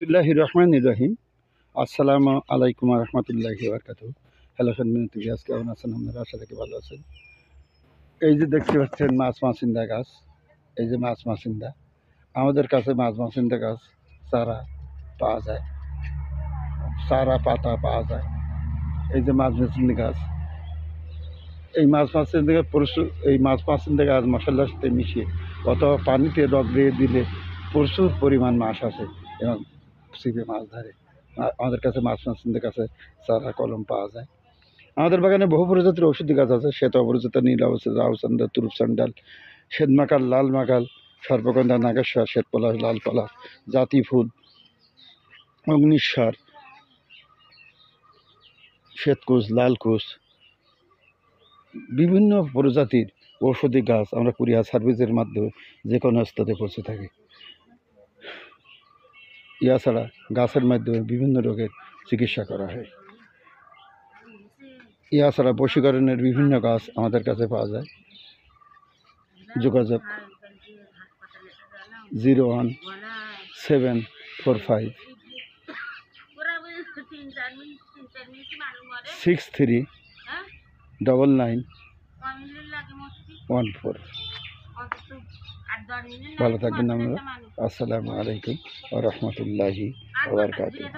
বিসমিল্লাহির রহমানির রহিম। আসসালামু আলাইকুম ওয়া রাহমাতুল্লাহি ওয়া বারাকাতুহু। হ্যালো সম্মানিত ভিউয়ার্স, কেমন আছেন আপনারা? আশা রাখি ভালো আছেন। এই যে দেখতে পাচ্ছেন মাছমাছিন্দা গাছ, এই যে মাছমাছিন্দা। আমাদের কাছে মাছমাছিন্দা গাছ চারা পাওয়া যায়, চারা পাতা পাওয়া যায়। এই যে মাছমাছিন্দা গাছ, এই মাছমাছিন্দা গাছ প্রচুর, এই মাছমাছিন্দা গাছ মশলার সাথে মিশিয়ে অথবা পানিতে রগ দিয়ে দিলে প্রচুর পরিমাণ মাছ আসে এবং ছিপে মাছ ধরে। আমাদের কাছে মাছমাছিন্দা কাছে চারা কলম পাওয়া যায়। আমাদের বাগানে বহু প্রজাতির ঔষধি গাছ আছে। শ্বেত অপরাজিতা, নীল অপরাজিতা, রাউসান্ডা, তুরুপসান্ডাল, শ্বেতমাকাল, লাল মাকাল, সর্পগন্ধা, নাগেশ্বর, শ্বেতপলাশ, লাল পলাশ, জাতি ফুল, অগ্নিশ্বর, শ্বেতকুশ, লালকুশ, বিভিন্ন প্রজাতির ঔষধি গাছ আমরা কুরিয়ার সার্ভিসের মাধ্যমে যে কোনো স্তরে পৌঁছে থাকি। এছাড়া গাছের মাধ্যমে বিভিন্ন রোগের চিকিৎসা করা হয়। এছাড়া বশীকরণের বিভিন্ন গাছ আমাদের কাছে পাওয়া যায়। যোগাযোগ 0174563999914। ভালো থাকবেন আমরা। আসসালামু আলাইকুম ওয়া রাহমাতুল্লাহি ওয়া বারাকাতুহু।